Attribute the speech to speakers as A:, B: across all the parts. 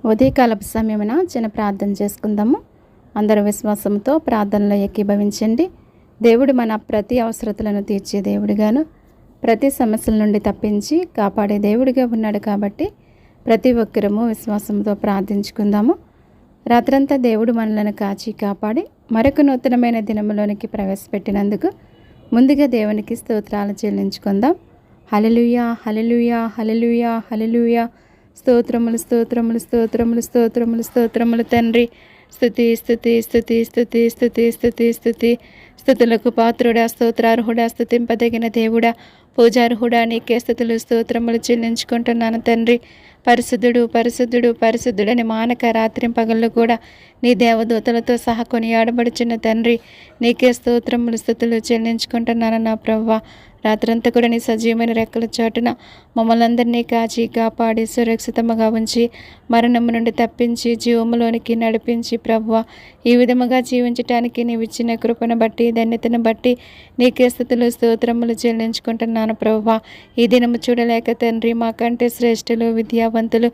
A: ఉదయకాలపు సమయమున చిన్న ప్రార్థన చేసుకుందాము. అందరూ విశ్వాసంతో ప్రార్థనలో ఏకీభవించండి. దేవుడు మన ప్రతి అవసరతలను తీర్చే దేవుడిగాను, ప్రతి సమస్యల నుండి తప్పించి కాపాడే దేవుడిగా ఉన్నాడు. కాబట్టి ప్రతి ఒక్కరము విశ్వాసంతో ప్రార్థించుకుందాము. రాత్రంతా దేవుడు మనలను కాచి కాపాడి మరొక నూతనమైన దినములోనికి ప్రవేశపెట్టినందుకు ముందుగా దేవునికి స్తోత్రాలు చెల్లించుకుందాం. హల్లెలూయా, హల్లెలూయా, హల్లెలూయా, హల్లెలూయా. స్తోత్రములు, స్తోత్రములు, స్తోత్రములు, స్తోత్రములు, స్తోత్రములు తండ్రి. స్తుతి, స్తుతి, స్తుతి, స్తుతి, స్తుతి, స్తుతి, స్తుతి. స్తుతులకు పాత్రుడా, స్తోత్రార్హుడా, స్తుతింపదగిన దేవుడా, పూజార్హుడా, నీకే స్తుతులు స్తోత్రములు చెల్లించుకుంటున్నాను తండ్రి. పరిశుద్ధుడు, పరిశుద్ధుడు, పరిశుద్ధుడని మానక రాత్రి పగళ్ళు కూడా నీ దేవదూతలతో సహా కొనియాడబడుచున్న తండ్రి, నీకే స్తోత్రములు స్తుతులు చెల్లించుకుంటున్నాను నా ప్రభువా. రాత్రంతా కూడా నీ సజీవమైన రెక్కల చాటున మమ్మల్ని అందరినీ కాచి కాపాడి సురక్షితముగా ఉంచి మరణము నుండి తప్పించి జీవములోనికి నడిపించి ప్రభువా, ఈ విధముగా జీవించటానికి నీవు ఇచ్చిన కృపను బట్టి ధన్యతను బట్టి నీకే స్తుతులు స్తోత్రములు చెల్లించుకుంటున్నాను ప్రభువా. ఈ దినము చూడలేక తండ్రి, మాకంటే శ్రేష్ఠులు, విద్యావంతులు,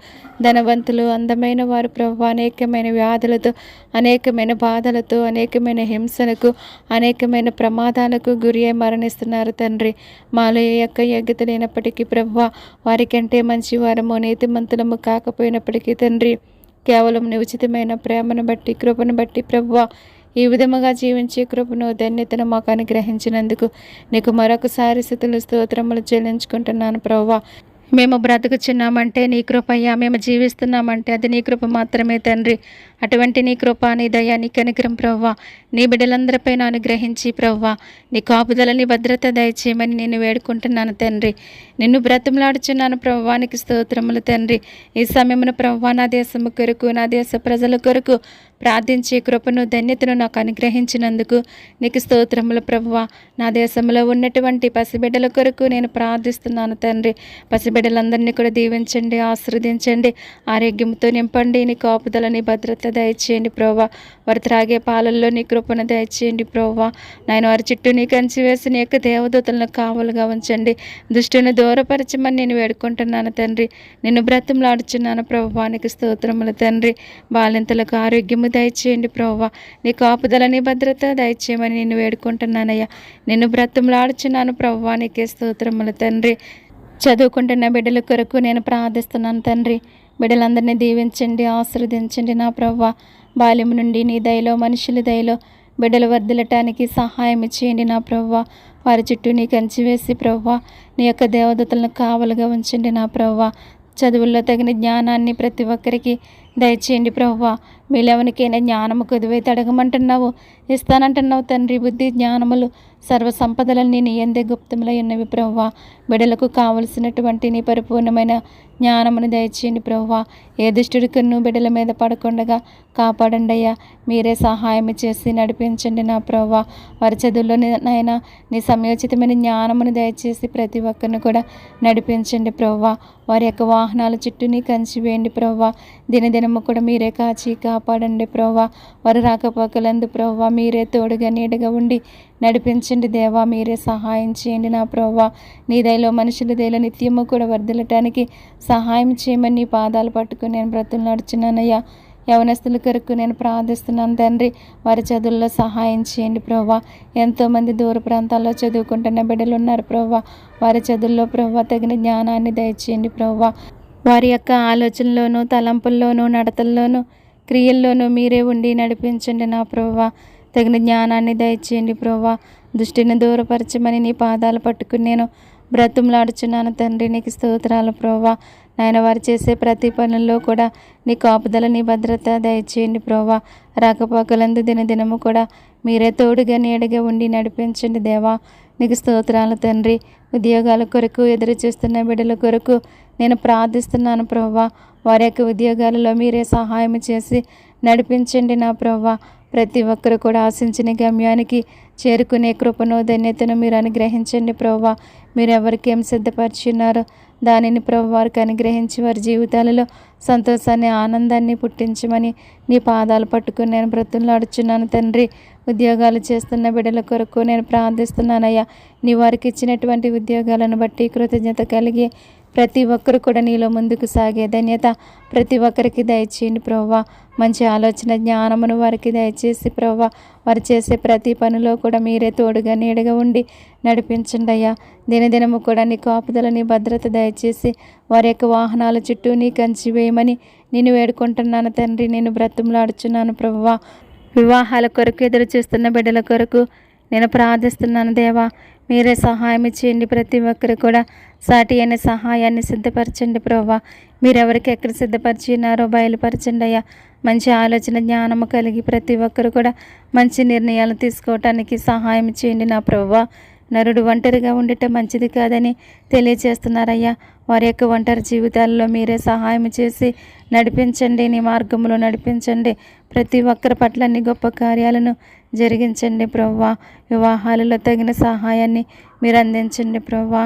A: ధనవంతులు, అందమైన వారు ప్రభువా అనేకమైన వ్యాధులతో, అనేకమైన బాధలతో, అనేకమైన హింసలకు, అనేకమైన ప్రమాదాలకు గురి అయి మరణిస్తున్నారు తండ్రి. మాలో ఏ యొక్క యోగ్యత లేనప్పటికీ ప్రభువా, వారికంటే మంచి వారము నీతిమంతులము కాకపోయినప్పటికీ తండ్రి, కేవలం నీ ఉచితమైన ప్రేమను బట్టి కృపను బట్టి ప్రభువా, ఈ విధముగా జీవించే కృపను ధన్యతను మాకు అనుగ్రహించినందుకు నీకు మరొకసారి స్తుతులు స్తోత్రములు చెల్లించుకుంటున్నాను ప్రభువా. మేము బ్రతుకుచున్నామంటే నీ కృపయ్యా, మేము జీవిస్తున్నామంటే అది నీ కృప మాత్రమే తండ్రి. అటువంటి నీ కృప, నీ దయ, నీ కనికరం ప్రభువా నీ బిడ్డలందరిపైన అనుగ్రహించి ప్రభువా నీ కాపుదల, నీ భద్రత దయచేయమని నేను వేడుకుంటున్నాను తండ్రి. నిన్ను బ్రతిమలాడుచున్నాను ప్రభువా, నీకు స్తోత్రములు తండ్రి. ఈ సమయమున ప్రభువా నా దేశము కొరకు, నా దేశ ప్రజల కొరకు ప్రార్థించే కృపను ధన్యతను నాకు అనుగ్రహించినందుకు నీకు స్తోత్రములు ప్రభువా. నా దేశంలో ఉన్నటువంటి పసిబిడ్డల కొరకు నేను ప్రార్థిస్తున్నాను తండ్రి. పసిబిడ్డలందరినీ కూడా దీవించండి, ఆశీర్వదించండి, ఆరోగ్యంతో నింపండి, నీ కాపుదల, నీ భద్రత దయచేయండి ప్రభువా. వారు త్రాగే పాలల్లో నీ కృపను దయచేయండి ప్రభువా. నాయన వారి చుట్టూ నీ కంచి వేసి నీ యొక్క దేవదూతలను కావలుగా ఉంచండి. దుష్టుని దూరపరచమని నేను వేడుకుంటున్నాను తండ్రి. నిన్ను బ్రతిమలాడుచున్నాను ప్రభువా, నీకు స్తోత్రములు తండ్రి. బాలింతలకు ఆరోగ్యము దయచేయండి ప్రభువా. నీ కాపుదల, నీ భద్రత దయచేయమని నేను వేడుకుంటున్నానయ్యా. నిన్ను బ్రతిమలాడుచున్నాను ప్రభువా, నీకే స్తోత్రములు తండ్రి. చదువుకుంటున్న బిడ్డల కొరకు నేను ప్రార్థిస్తున్నాను తండ్రి. బిడ్డలందరినీ దీవించండి, ఆశీర్వదించండి నా ప్రభువా. బాల్యం నుండి నీ దయలో, మనుషుల దయలో బిడ్డలు వర్ధిల్లటానికి సహాయం చేయండి నా ప్రభువా. వారి చుట్టూ నీ కంచి వేసి ప్రభువా నీ యొక్క దేవదూతలను కావలుగా ఉంచండి నా ప్రభువా. చదువుల్లో తగిన జ్ఞానాన్ని ప్రతి ఒక్కరికి దయచేయండి ప్రభువా. మీరెవరికైనా జ్ఞానము కొదువైతే అడగమంటున్నావు, ఇస్తానంటున్నావు తండ్రి. బుద్ధి జ్ఞానములు సర్వ సంపదలన్నీ నీ యందే గుప్తములై ఉన్నవి ప్రభువా. బిడ్డలకు కావలసినటువంటి నీ పరిపూర్ణమైన జ్ఞానమును దయచేయండి ప్రభువా. ఏ దుష్టుడి కన్ను బిడ్డల మీద పడకుండగా కాపాడండి అయ్యా. మీరే సహాయం చేసి నడిపించండి నా ప్రభువా. వారి చదువుల్లో నాయన నీ సమయోచితమైన జ్ఞానమును దయచేసి ప్రతి ఒక్కరిని కూడా నడిపించండి ప్రభువా. వారి యొక్క వాహనాల చుట్టూ నీ కంచి వేయండి ప్రభువా. దినదినము కూడా మీరే కాచి కాపాడండి ప్రభువా. వారు రాకపోకలందు ప్రభువా మీరే తోడుగా నీడగా ఉండి నడిపించండి దేవా. మీరే సహాయం చేయండి నా ప్రభువా. నీ దయలో, మనుషుల దయలో నిత్యము కూడా వర్ధిల్లటానికి సహాయం చేయమని నీ పాదాలు పట్టుకుని నేను బ్రతులు నడుచున్నానయ్యా. యవనస్తుల కొరకు నేను ప్రార్థిస్తున్నాను తండ్రి. వారి చదువుల్లో సహాయం చేయండి ప్రభువా. ఎంతోమంది దూర ప్రాంతాల్లో చదువుకుంటున్న బిడ్డలు ఉన్నారు ప్రభువా. వారి చదువుల్లో ప్రభువా తగిన జ్ఞానాన్ని దయచేయండి ప్రభువా. వారి యొక్క ఆలోచనలోనూ, తలంపుల్లోనూ, నడతల్లోనూ, క్రియల్లోనూ మీరే ఉండి నడిపించండి నా ప్రభువా. తగిన జ్ఞానాన్ని దయచేయండి ప్రభువా. దృష్టిని దూరపరచమని నీ పాదాలు పట్టుకుని నేను బ్రతుములాడుచున్నాను తండ్రి. నీకు స్తోత్రాలు ప్రభువా. నాయన వారు చేసే ప్రతి పనుల్లో కూడా నీ కాపుదల, నీ భద్రత దయచేయండి ప్రభువా. రాకపోకలందు దినదినము కూడా మీరే తోడుగా నీడగా ఉండి నడిపించండి దేవా. నీకు స్తోత్రాలు తండ్రి. ఉద్యోగాల కొరకు ఎదురు చూస్తున్న బిడ్డల కొరకు నేను ప్రార్థిస్తున్నాను ప్రభువా. వారి యొక్క ఉద్యోగాలలో మీరే సహాయం చేసి నడిపించండి నా ప్రభువా. ప్రతి ఒక్కరు కూడా ఆశించిన గమ్యానికి చేరుకునే కృపను, ధన్యతను మీరు అనుగ్రహించండి ప్రభువా. మీరు ఎవరికి ఏం సిద్ధపరిచున్నారో దానిని ప్రభు వారికి అనుగ్రహించి వారి జీవితాలలో సంతోషాన్ని, ఆనందాన్ని పుట్టించమని నీ పాదాలు పట్టుకుని నేను బ్రతులాడుచున్నాను తండ్రి. ఉద్యోగాలు చేస్తున్న బిడ్డల కొరకు నేను ప్రార్థిస్తున్నానయ్యా. నీ వారికి ఇచ్చినటువంటి ఉద్యోగాలను బట్టి కృతజ్ఞత కలిగి ప్రతి ఒక్కరు కూడా నీలో ముందుకు సాగే ధన్యత ప్రతి ఒక్కరికి దయచేయండి ప్రభువా. మంచి ఆలోచన జ్ఞానమును వారికి దయచేసి ప్రభువా, వారు చేసే ప్రతి పనిలో కూడా మీరే తోడుగా నీడగా ఉండి నడిపించండి అయ్యా. దినదినము కూడా నీ కాపుదల నీ భద్రత దయచేసి వారి యొక్క వాహనాల చుట్టూ నీ కంచి వేయమని నేను వేడుకుంటున్నాను తండ్రి. నేను బ్రతిమలాడుచున్నాను ప్రభువా. వివాహాల కొరకు ఎదురు చూస్తున్న బిడ్డల కొరకు నేను ప్రార్థిస్తున్నాను దేవా. మీరే సహాయం చేయండి. ప్రతి ఒక్కరు కూడా సాటి అయిన సహాయాన్ని సిద్ధపరచండి ప్రభువా. మీరెవరికి ఎక్కడ సిద్ధపరిచినారో బయలుపరచండి అయ్యా. మంచి ఆలోచన జ్ఞానము కలిగి ప్రతి ఒక్కరు కూడా మంచి నిర్ణయాలు తీసుకోవటానికి సహాయం చేయండి నా ప్రభువా. నరుడు ఒంటరిగా ఉండటం మంచిది కాదని తెలియచేస్తున్నారయ్యా. వారి యొక్క ఒంటరి జీవితాల్లో మీరే సహాయం చేసి నడిపించండి, నీ మార్గంలో నడిపించండి. ప్రతి ఒక్కరి పట్ల నీ గొప్ప కార్యాలను జరిగించండి ప్రభువా. వివాహాలలో తగిన సహాయాన్ని మీరు అందించండి ప్రభువా.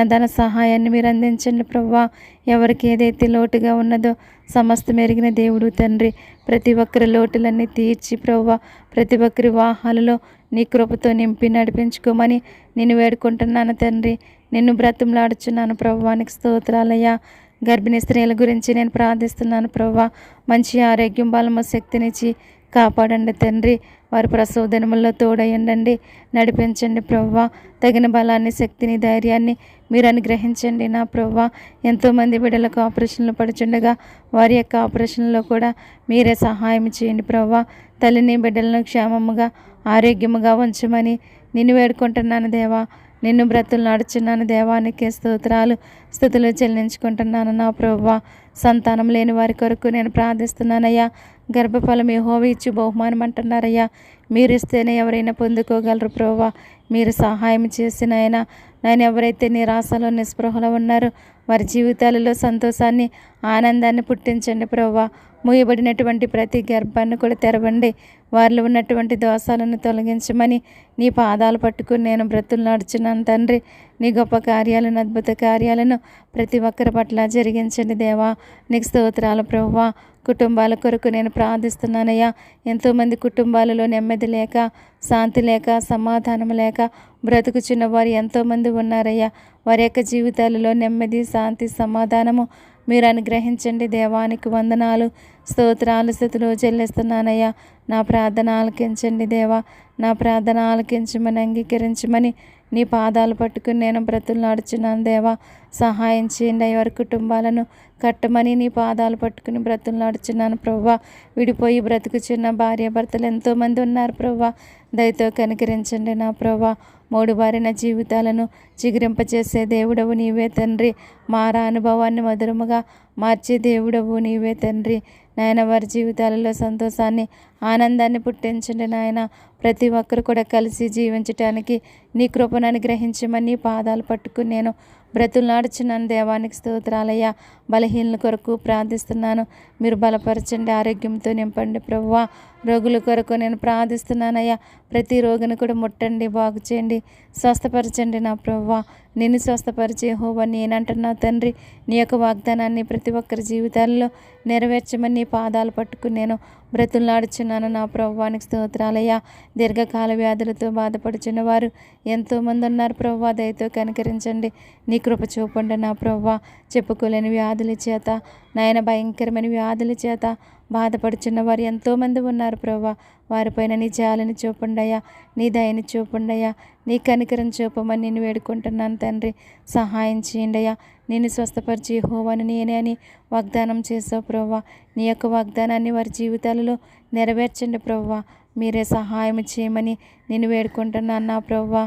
A: ధన సహాయాన్ని మీరు అందించండి ప్రభువా. ఎవరికి ఏదైతే లోటుగా ఉన్నదో సమస్తం ఎరిగిన దేవుడు తండ్రి. ప్రతి ఒక్కరి లోటులన్నీ తీర్చి ప్రభువా, ప్రతి ఒక్కరి వివాహాలలో నీ కృపతో నింపి నడిపించుకోమని నేను వేడుకుంటున్నాను తండ్రి. నిన్ను బ్రతిమలాడుచున్నాను ప్రభువానికి స్తోత్రాలయ్యా. గర్భిణీ స్త్రీల గురించి నేను ప్రార్థిస్తున్నాను ప్రభువా. మంచి ఆరోగ్యం బలము శక్తినిచ్చి కాపాడండి తండ్రి. వారి ప్రసవ దినముల్లో తోడయ్యండి, నడిపించండి ప్రభువా. తగిన బలాన్ని శక్తిని ధైర్యాన్ని మీరు అనుగ్రహించండి నా ప్రభువా. ఎంతోమంది బిడ్డలకు ఆపరేషన్లు పడుచుండగా వారి యొక్క ఆపరేషన్లో కూడా మీరే సహాయం చేయండి ప్రభువా. తల్లిని బిడ్డలను క్షేమముగా ఆరోగ్యముగా ఉంచమని నిన్ను వేడుకుంటున్నాను దేవా. నిన్ను బ్రతులు నడుచున్నాను దేవానికి స్తుతులు చెల్లించుకుంటున్నాను నా ప్రభువా. సంతానం లేని వారి కొరకు నేను ప్రార్థిస్తున్నానయ్యా. గర్భఫలం యెహోవా ఇచ్చి బహుమానం అంటున్నారయ్యా. మీరు ఇస్తేనే ఎవరైనా పొందుకోగలరు ప్రభువా. మీరు సహాయం చేసిన ఆయన ఎవరైతే నిరాశలో నిస్పృహలో ఉన్నారో వారి జీవితాలలో సంతోషాన్ని ఆనందాన్ని పుట్టించండి ప్రభువా. మూయబడినటువంటి ప్రతి గర్భాన్ని కూడా తెరవండి. వారిలో ఉన్నటువంటి దోషాలను తొలగించమని నీ పాదాలు పట్టుకుని నేను బ్రతులు నడుచున్నాను తండ్రి. నీ గొప్ప కార్యాలను అద్భుత కార్యాలను ప్రతి ఒక్కరి పట్ల జరిగించండి దేవా. నీకు స్తోత్రాలు ప్రభువా. కుటుంబాల కొరకు నేను ప్రార్థిస్తున్నానయ్యా. ఎంతోమంది కుటుంబాలలో నెమ్మది లేక, శాంతి లేక, సమాధానం లేక బ్రతుకుచున్న వారు ఎంతోమంది ఉన్నారయ్యా. వారి యొక్క జీవితాలలో నెమ్మది, శాంతి, సమాధానము మీరు అనుగ్రహించండి. దేవానికి వందనాలు, స్తోత్రాలు, స్తుతులు చెల్లిస్తున్నానయ్యా. నా ప్రార్థన ఆలకించండి దేవా. నా ప్రార్థన ఆలకించమని అంగీకరించమని నీ పాదాలు పట్టుకుని నేను బ్రతులు నడుచున్నాను దేవా. సహాయం చేయండి. ఎవరి కుటుంబాలను కట్టమని నీ పాదాలు పట్టుకుని బ్రతులు నడుచున్నాను ప్రభువా. విడిపోయి బ్రతుకుచున్న భార్య భర్తలు ఎంతోమంది ఉన్నారు ప్రభువా. దయతో కనికరించండి నా ప్రభువా. మూడుబారిన జీవితాలను చిగురింపచేసే దేవుడవు నీవే తండ్రి. మారా అనుభవాన్ని మధురముగా మార్చే దేవుడవు నీవే తండ్రి. నాయన వారి జీవితాలలో సంతోషాన్ని ఆనందాన్ని పుట్టించండి నాయన. ప్రతి ఒక్కరు కూడా కలిసి జీవించటానికి నీ కృపను అనుగ్రహించమని నీ పాదాలు పట్టుకుని నేను బ్రతులు నాడుచున్నాను దేవానికి స్తోత్రాలయ్యా. బలహీనల కొరకు ప్రార్థిస్తున్నాను. మీరు బలపరచండి, ఆరోగ్యంతో నింపండి ప్రభువా. రోగుల కొరకు నేను ప్రార్థిస్తున్నానయ్యా. ప్రతి రోగిని కూడా ముట్టండి, బాగు చేయండి, స్వస్థపరచండి నా ప్రభువా. నిన్ను స్వస్థపరిచే యెహోవా నేనంటున్నా తండ్రి. నీ యొక్క వాగ్దానాన్ని ప్రతి ఒక్కరి జీవితాల్లో నెరవేర్చమని నీ పాదాలు పట్టుకుని నేను బ్రతులాడుచున్నాను నా ప్రభువానికి స్తోత్రాలయ్యా. దీర్ఘకాల వ్యాధులతో బాధపడుచున్న వారు ఎంతోమంది ఉన్నారు ప్రభువా. దయతో కనికరించండి, నీ కృప చూపండి నా ప్రభువా. చెప్పుకోలేని వ్యాధుల చేత, నాయన భయంకరమైన వ్యాధుల చేత బాధపడుచున్న వారు ఎంతోమంది ఉన్నారు ప్రభువా. వారిపైన నీ జాలిని చూపండి అయ్యా, నీ దయని చూపండి అయ్యా, నీ కనికరం చూపమని నేను వేడుకుంటున్నాను తండ్రి. సహాయం చేయండి అయ్యా. నేను స్వస్థపరిచి యెహోవాను నేనే అని వాగ్దానం చేసావు ప్రభువా. నీ యొక్క వాగ్దానాన్ని వారి జీవితాలలో నెరవేర్చండి ప్రభువా. మీరే సహాయం చేయమని నేను వేడుకుంటున్నాను నా ప్రభువా.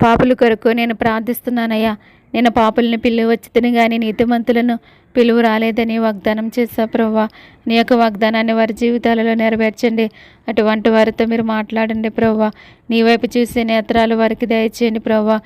A: పాపుల కొరకు నేను ప్రార్థిస్తున్నానయ్యా. నేను పాపుల్ని పిలువ వచ్చితిని కానీ నీతిమంతులను పిలువ రాలేదని వాగ్దానం చేశా ప్రభువా. నీ యొక్క వాగ్దానాన్ని వారి జీవితాలలో నెరవేర్చండి. అటువంటి వారితో మీరు మాట్లాడండి ప్రభువా. నీ వైపు చూసే నేత్రాలు వారికి దయచేయండి ప్రభువా.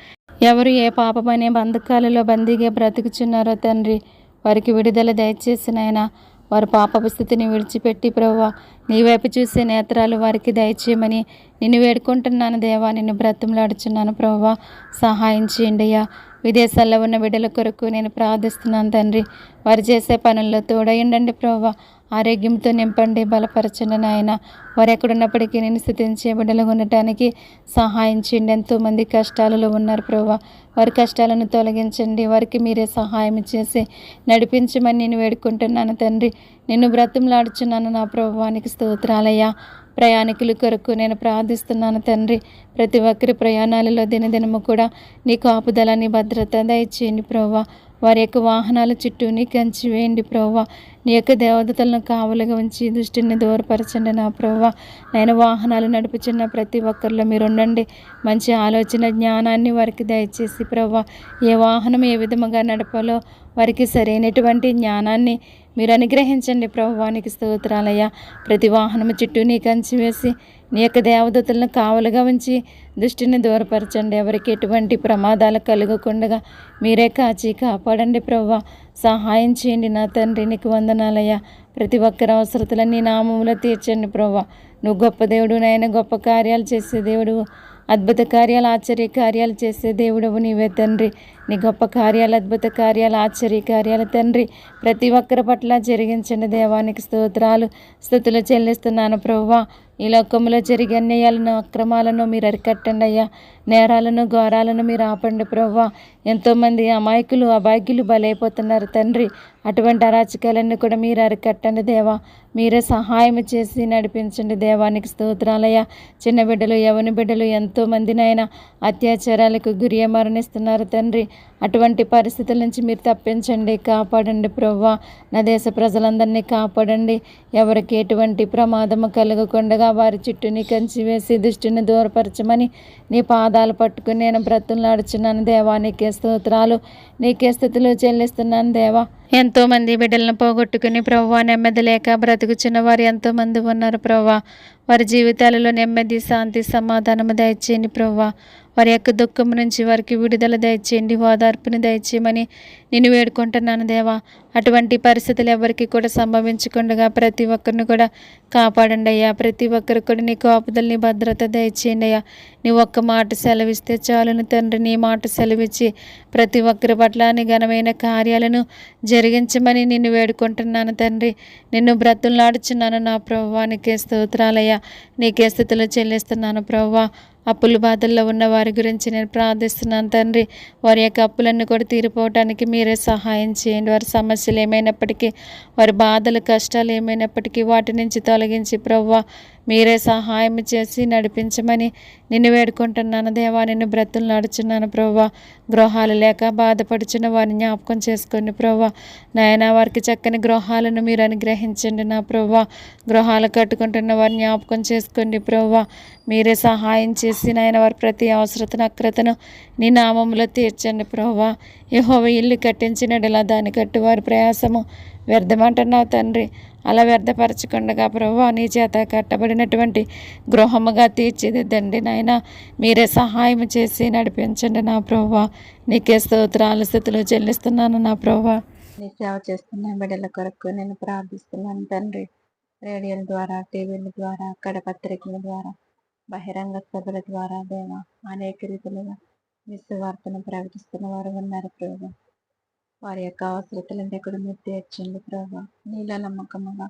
A: ఎవరు ఏ పాపమనే బంధకాలలో బందీగా బ్రతుకుచున్నారో తండ్రి, వారికి విడుదల దయచేసి నాయనా. వారి పాపపు స్థితిని విడిచిపెట్టి ప్రభువా, నీ వైపు చూసే నేత్రాలు వారికి దయచేయమని నిన్ను వేడుకుంటున్నాను దేవా. నిన్ను బ్రతిమలాడుచున్నాను ప్రభువా. సహాయం చేయండి అయ్యా. విదేశాల్లో ఉన్న బిడ్డల కొరకు నేను ప్రార్థిస్తున్నాను తండ్రి. వారు చేసే పనుల్లో తోడయుండండి ప్రభా. ఆరోగ్యంతో నింపండి, బలపరచండి నాయన. వారు ఎక్కడున్నప్పటికీ నేను స్థుతించే బిడ్డలుగా ఉండటానికి సహాయం చేయండి. ఎంతోమంది కష్టాలలో ఉన్నారు ప్రభా. వారి కష్టాలను తొలగించండి. వారికి మీరే సహాయం చేసి నడిపించమని నేను వేడుకుంటున్నాను తండ్రి. నిన్ను బ్రతిమలాడుచున్నాను నా ప్రభువానికి స్తోత్రాలయ్యా. ప్రయాణికుల కొరకు నేను ప్రార్థిస్తున్నాను తండ్రి. ప్రతి ఒక్కరి ప్రయాణాలలో దినదినము కూడా నీ కాపుదల, నీ భద్రత దయచేయండి ప్రభువా. వారి యొక్క వాహనాల చుట్టూ నీ కంచి వేయండి ప్రభువా. నీ యొక్క దేవదతలను కావలుగా ఉంచి దృష్టిని దూరపరచండి నా ప్రభువా. నేను వాహనాలు నడుపుచున్న ప్రతి ఒక్కరిలో మీరు ఉండండి. మంచి ఆలోచన, జ్ఞానాన్ని వారికి దయచేసి ప్రభువా, ఏ వాహనం ఏ విధముగా నడపాలో వారికి సరైనటువంటి జ్ఞానాన్ని మీరు అనుగ్రహించండి ప్రభువానికి స్తోత్రాలయ్యా. ప్రతి వాహనము చుట్టూ నీ కంచి వేసి నీ యొక్క దేవదూతలను కావలుగా ఉంచి దృష్టిని దూరపరచండి. ఎవరికి ఎటువంటి ప్రమాదాలు కలగకుండా మీరే కాచి కాపాడండి ప్రభువా. సహాయం చేయండి నా తండ్రి. నీకు వందనాలయ్యా. ప్రతి ఒక్కరి అవసరతలను నీ నామములో తీర్చండి ప్రభువా. నువ్వు గొప్ప దేవుడు నాయన, గొప్ప కార్యాలు చేసే దేవుడు, అద్భుత కార్యాలు, ఆశ్చర్య కార్యాలు చేసే దేవుడవు నీవే తండ్రి. నీ గొప్ప కార్యాలు, అద్భుత కార్యాలు, ఆశ్చర్య కార్యాలు తండ్రి ప్రతి ఒక్కరి పట్ల జరిగించండి. దేవానికి స్తోత్రాలు, స్తుతులు చెల్లిస్తున్నాను ప్రభువా. ఈ లోకంలో జరిగే అన్యాయాలను, అక్రమాలను మీరు అరికట్టండి అయ్యా. నేరాలను, ఘోరాలను మీరు ఆపండి ప్రభువా. ఎంతోమంది అమాయకులు, అభాగ్యులు బలైపోతున్నారు తండ్రి. అటువంటి అరాచకాలన్నీ కూడా మీరు అరికట్టండి దేవా. మీరే సహాయం చేసి నడిపించండి. దేవానికి స్తోత్రాలయ్యా. చిన్న బిడ్డలు, యవన బిడ్డలు ఎంతోమందినైనా అత్యాచారాలకు గురి మరణిస్తున్నారు తండ్రి. అటువంటి పరిస్థితుల నుంచి మీరు తప్పించండి, కాపాడండి ప్రభువా. నా దేశ ప్రజలందరినీ కాపాడండి. ఎవరికి ఎటువంటి ప్రమాదము కలగకుండా వారి చుట్టూని కంచి వేసి దృష్టిని దూరపరచమని నీ పాదాలు పట్టుకుని నేను బ్రతులాడుచున్నాను దేవా. నీకే స్తోత్రాలు, నీకే స్థుతులు చెల్లిస్తున్నాను దేవా. ఎంతోమంది బిడ్డలను పోగొట్టుకుని ప్రభువా నెమ్మది లేక బ్రతుకుచున్న వారు ఎంతోమంది ఉన్నారు ప్రభువా. వారి జీవితాలలో నెమ్మది, శాంతి, సమాధానము దయచేయండి ప్రభువా. వారి యొక్క దుఃఖం నుంచి వారికి విడుదల దయచేయండి, ఓదార్పుని దయచేయమని నేను వేడుకుంటున్నాను దేవా. అటువంటి పరిస్థితులు ఎవరికి కూడా సంభవించకుండా ప్రతి ఒక్కరిని కూడా కాపాడండి అయ్యా. ప్రతి ఒక్కరికి కూడా నీ కాపుదలని భద్రత దయచేయండి అయ్యా. నీ ఒక్క మాట సెలవిస్తే చాలును తండ్రి. నీ మాట సెలవిచ్చి ప్రతి ఒక్కరి పట్ల నీ ఘనమైన కార్యాలను జరిగించమని నిన్ను వేడుకుంటున్నాను తండ్రి. నిన్ను బ్రతులాడుచున్నాను నా ప్రభువా. నీకే స్తోత్రాలయ్యా. నీకే స్థుతులు చెల్లిస్తున్నాను ప్రభువా. అప్పుల బాధల్లో ఉన్న వారి గురించి నేను ప్రార్థిస్తున్నాను తండ్రి. వారి యొక్క అప్పులన్నీ కూడా తీరిపోవటానికి మీరే సహాయం చేయండి. వారి సమస్యలు ఏమైనప్పటికీ, వారి బాధలు, కష్టాలు ఏమైనప్పటికీ వాటి నుంచి తొలగించి ప్రభువా మీరే సహాయం చేసి నడిపించమని నిన్ను వేడుకుంటున్నాను దేవా. నిన్ను బ్రతులు నడుచున్నాను ప్రభువా. గృహాలు లేక బాధపడుచున్న వారిని జ్ఞాపకం చేసుకోండి ప్రభువా. నాయన వారికి చక్కని గృహాలను మీరు అనుగ్రహించండి నా ప్రభువా. గృహాలు కట్టుకుంటున్న వారిని జ్ఞాపకం చేసుకోండి ప్రభువా. మీరే సహాయం చేసి నాయన వారి ప్రతి అవసరతను, అక్రతను నీ నామంలో తీర్చండి ప్రభువా. యెహోవా ఇల్లు కట్టించినట్లా దాన్ని కట్టు వారి ప్రయాసము వ్యర్థమంటున్నావు తండ్రి. అలా వ్యర్థపరచకుండా ప్రభువా నీ చేత కట్టబడినటువంటి గృహముగా తీర్చిదిద్దండి నాయన. మీరే సహాయం చేసి నడిపించండి నా ప్రభువా. నీకే స్తోత్రాలు, స్థుతులు చెల్లిస్తున్నాను నా ప్రభువా. నీ సేవ చేస్తున్న బిడ్డల కొరకు నేను ప్రార్థిస్తున్నాను తండ్రి. రేడియోల ద్వారా, టీవీల ద్వారా, కడపత్రికల ద్వారా, బహిరంగ సభల ద్వారా దేవా అనేక రీతిలుగా మీ సువార్తను ప్రకటిస్తున్న వారు ఉన్నారు ప్రభు. వారి యొక్క అవసరతలన్నీ కూడా మీరు తీర్చండి ప్రభు. నీలో నమ్మకముగా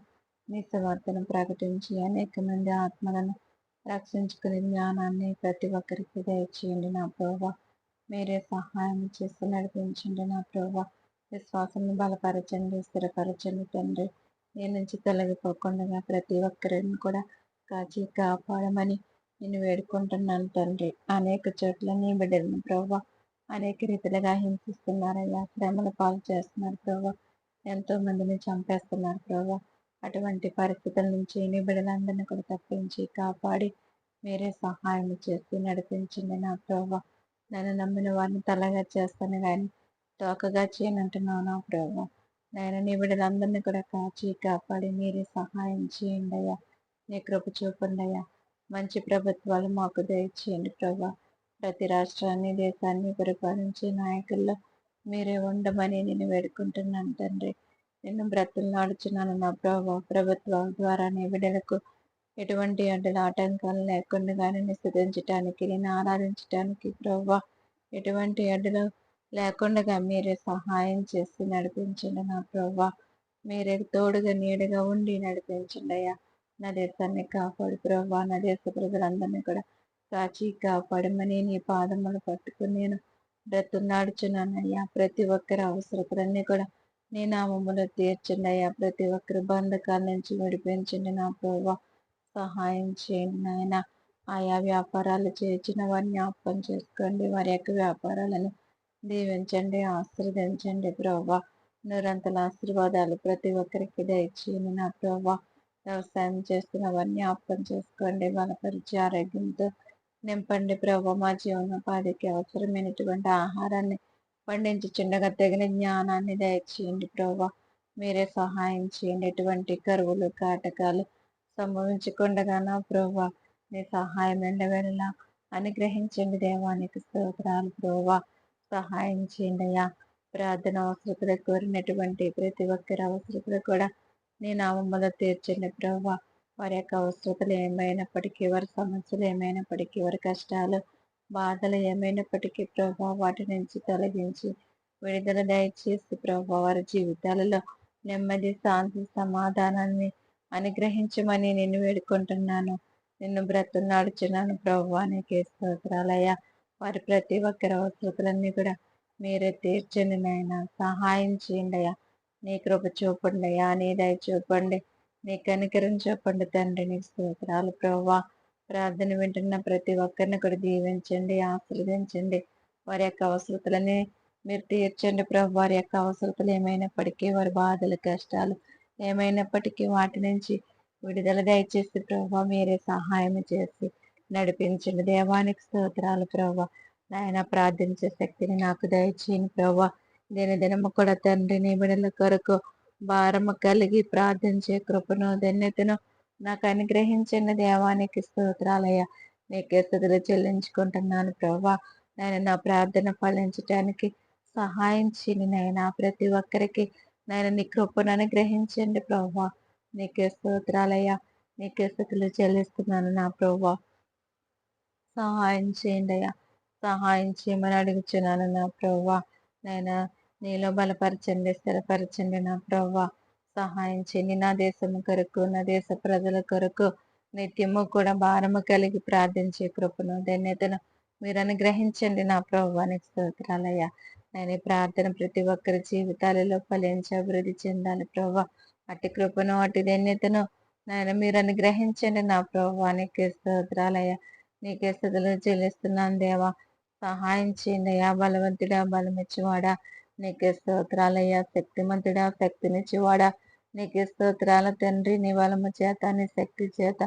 A: మీ సువార్తను ప్రకటించి అనేక మంది ఆత్మలను రక్షించుకునే జ్ఞానాన్ని ప్రతి ఒక్కరికి దయచేయండి నా ప్రభు. మీరే సహాయం చేసి నడిపించండి నా ప్రభు. విశ్వాసాన్ని బలపరచండి, స్థిరపరచండి తండ్రి. నీ నుంచి తొలగిపోకుండా ప్రతి ఒక్కరిని కూడా కాచి కాపాడమని నేను వేడుకుంటున్నాను తండ్రి. అనేక చోట్ల నీ బిడ్డలను ప్రభు అనేక రీతిలుగా హింసిస్తున్నారయ్యా. శ్రమల పాలు చేస్తున్నారు ప్రభు. ఎంతో మందిని చంపేస్తున్నారు ప్రభు. అటువంటి పరిస్థితుల నుంచి నీ బిడ్డలందరినీ కూడా తప్పించి కాపాడి మీరే సహాయం చేసి నడిపించండి నా ప్రభు. నన్ను నమ్మిన వారిని తలగా చేస్తాను కానీ తోకగా చేయనంటున్నావు నా ప్రభు. నేను నీ బిడ్డలందరినీ కూడా కాచి కాపాడి మీరే సహాయం చేయండి అయ్యా. నీ కృప చూపండి అయ్యా. మంచి ప్రభుత్వాలు మాకు దయచేయండి ప్రభా. ప్రతి రాష్ట్రాన్ని, దేశాన్ని పరిపాలించే నాయకుల్లో మీరే ఉండమని నేను వేడుకుంటున్నాను తండ్రి. నేను బ్రతులు నాడుచున్నాను నా ప్రభా. ప్రభుత్వాల ద్వారా నీ బిడ్డలకు ఎటువంటి అడ్డల ఆటంకాలు లేకుండా కానీ స్థుతించటానికి, నేను ఆరాధించటానికి ప్రభా ఎటువంటి అడ్డలు
B: లేకుండా మీరే సహాయం చేసి నడిపించండి నా ప్రభా. మీరే తోడుగా నీడగా ఉండి నడిపించండి అయ్యా. నా దేశాన్ని కాపాడు ప్రభా. నా దేశ ప్రజలందరినీ కూడా కాచి కాపాడమని నీ పాదములు పట్టుకుని నేను బ్రతున్నాడుచున్నానయ్యా. ప్రతి ఒక్కరి అవసరతలన్నీ కూడా నీ నామములో తీర్చండి అయ్యా. ప్రతి ఒక్కరి బంధకాల నుంచి విడిపించండి నా ప్రభా. సహాయం చేయండి నాయన. ఆయా వ్యాపారాలు చేసిన వారిని జ్ఞాపకం చేసుకోండి. వారి యొక్క వ్యాపారాలను దీవించండి, ఆశీర్వదించండి ప్రభా. నిరంతర ఆశీర్వాదాలు ప్రతి ఒక్కరికి దయచేయండి నా ప్రభా. వ్యవసాయం చేస్తున్న వారిని జ్ఞాపకం చేసుకోండి. బలపరిచి ఆరోగ్యంతో నింపండి ప్రభా. మా జీవనోపాధికి అవసరమైనటువంటి ఆహారాన్ని పండించుచుండగా తగిన జ్ఞానాన్ని దయచేయండి ప్రభా. మీరే సహాయం చేయండి. ఎటువంటి కరువులు కాటకాలు సంభవించకుండగా నా ప్రభా నీ సహాయం ఎండవేళలా అనుగ్రహించండి. దేవానికి స్తోత్రాలు ప్రభా. సహాయం చేయండి అయ్యా. ప్రార్థన అవసరతలు కోరినటువంటి ప్రతి ఒక్కరి అవసరతలు కూడా నీ నామములో తీర్చండి ప్రభా. వారి యొక్క అవసరతలు ఏమైనప్పటికీ, వారి సమస్యలు ఏమైనప్పటికీ, వారి కష్టాలు బాధలు ఏమైనప్పటికీ ప్రభా వాటి నుంచి తొలగించి విడుదల దయచేసి ప్రభా వారి జీవితాలలో నెమ్మది, శాంతి, సమాధానాన్ని అనుగ్రహించమని నిన్ను వేడుకుంటున్నాను. నిన్ను బ్రతున్నాడుచున్నాను ప్రభా. నీకే స్తోత్రాలయ్యా. వారి ప్రతి ఒక్కరి అవసరతలన్నీ కూడా మీరే తీర్చండి నాయన. సహాయం చేయండి అయ్యా. నీ కృప చూపండి అయ్యా. నీ దయ చూపండి. నీ కనికరం చూపండి తండ్రి. నీ స్తోత్రాలు ప్రభా. ప్రార్థన వింటున్న ప్రతి ఒక్కరిని కూడా దీవించండి, ఆశీర్వదించండి. వారి యొక్క అవసరతలని మీరు తీర్చండి ప్రభు. వారి యొక్క అవసరతలు ఏమైనప్పటికీ, వారి బాధలు కష్టాలు ఏమైనప్పటికీ వాటి నుంచి విడుదల దయచేసి ప్రభా మీరే సహాయం చేసి నడిపించండి. దేవానికి స్తోత్రాలు ప్రభా. నాయన ప్రార్థించే శక్తిని నాకు దయచేయండి ప్రభా. దినదినము కూడా తండ్రి నీ బిడ్డల కొరకు భారము కలిగి ప్రార్థించే కృపను ధన్యతను నాకు అనుగ్రహించండి. దేవానికి స్తోత్రాలయ్యా. నీకే స్తుతులు చెల్లించుకుంటున్నాను ప్రభా. నేను నా ప్రార్థన ఫలించటానికి సహాయం చేయండి నాయన. ప్రతి ఒక్కరికి నేను నీ కృపను అనుగ్రహించండి ప్రభా. నీకే స్తోత్రాలయ్యా. నీకే స్తుతులు చెల్లిస్తున్నాను నా ప్రభా. సహాయం చేయండి అయ్యా. సహాయం చేయమని అడుగుచున్నాను నా ప్రభా. నేను నీలో బలపరచండి, స్థిరపరచండి నా ప్రభా. సహాయం చేయండి. నా దేశం కొరకు, నా దేశ ప్రజల కొరకు నిత్యము కూడా భారము కలిగి ప్రార్థించే కృపను ధన్యతను మీరు అనుగ్రహించండి నా ప్రభానికి స్తోత్రాలయ్యా. నేను ఈ ప్రార్థన ప్రతి ఒక్కరి జీవితాలలో ఫలించి అభివృద్ధి చెందాలి ప్రభా. అట్టి కృపను, అట్టి ధన్యతను నేను మీరు అనుగ్రహించండి నా ప్రభానికి స్తోత్రాలయ్యా. నీకే స్తుతులు చెల్లిస్తున్నాను దేవా. సహాయం చేయండి అయ్యా. బలవంతుడా, బలమిచ్చువాడా నీకే స్తోత్రాలయ్యా. శక్తిమంతుడా, శక్తినిచ్చువాడా నీకే స్తోత్రాల తండ్రి. నీ బలము చేత, నీ శక్తి చేత,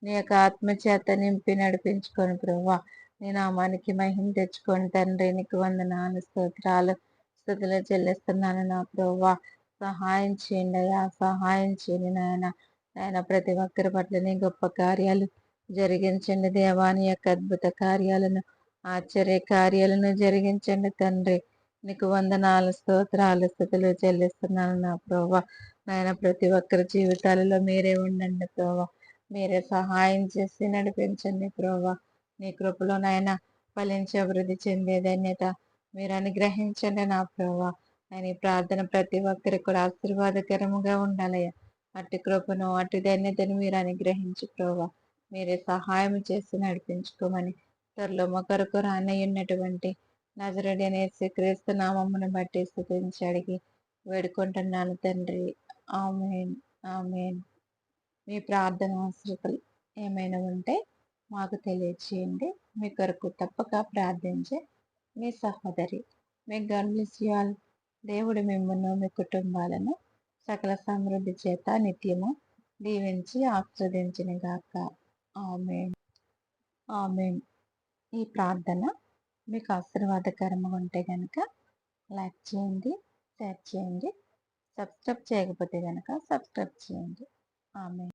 B: నీ యొక్క ఆత్మ చేత నింపి నడిపించుకొని ప్రభా. నీ నామానికి మహిమ తెచ్చుకొని తండ్రి. నీకు వందనాలు, స్తోత్రాలు, స్తుతులు చెల్లిస్తున్నాను నా ప్రభా. సహాయం చేయండి అయ్యా. సహాయం చేయండి నాయన. ఆయన ప్రతి ఒక్కరి పట్ల నీ గొప్ప కార్యాలు జరిగించండి దేవాని యొక్క అద్భుత కార్యాలను, ఆశ్చర్య కార్యాలను జరిగించండి తండ్రి. నీకు వందనాలు, స్తోత్రాలు, స్థుతులు చెల్లిస్తున్నాను నా ప్రభా. నాయన ప్రతి ఒక్కరి జీవితాలలో మీరే ఉండండి ప్రభా. మీరే సహాయం చేసి నడిపించండి ప్రభా. నీ కృపలో నాయన ఫలించి అభివృద్ధి చెందే ధన్యత మీరు అనుగ్రహించండి నా ప్రభా. ఆయన ఈ ప్రార్థన ప్రతి ఒక్కరికి కూడా ఆశీర్వాదకరముగా ఉండాలయ్యా. అట్టి కృపను, అట్టి ధన్యతను మీరు అనుగ్రహించు ప్రభా. మీరే సహాయం చేసి నడిపించుకోమని త్వరలో మా కొరకు రానయ్యున్నటువంటి నజరుడైన యేసుక్రీస్తు నామమును బట్టి స్తుతించి అడిగి వేడుకుంటున్నాను తండ్రి. ఆమేన్, ఆమేన్. మీ ప్రార్థన అవసరతలు ఏమైనా ఉంటే మాకు తెలియచేయండి. మీ కొరకు తప్పక ప్రార్థించే మీ సహోదరి. మీ గాడ్ బ్లెస్ యు ఆల్. దేవుడు మిమ్మల్ని, మీ కుటుంబాలను సకల సమృద్ధి చేత నిత్యము దీవించి ఆశీర్వదించిన గాక. ఆమేన్, ఆమేన్. ఈ ప్రార్థన మీకు ఆశీర్వాదకరంగా ఉంటే కనుక లైక్ చేయండి, షేర్ చేయండి. సబ్స్క్రైబ్ చేయకపోతే కనుక సబ్స్క్రైబ్ చేయండి. ఆమేన్.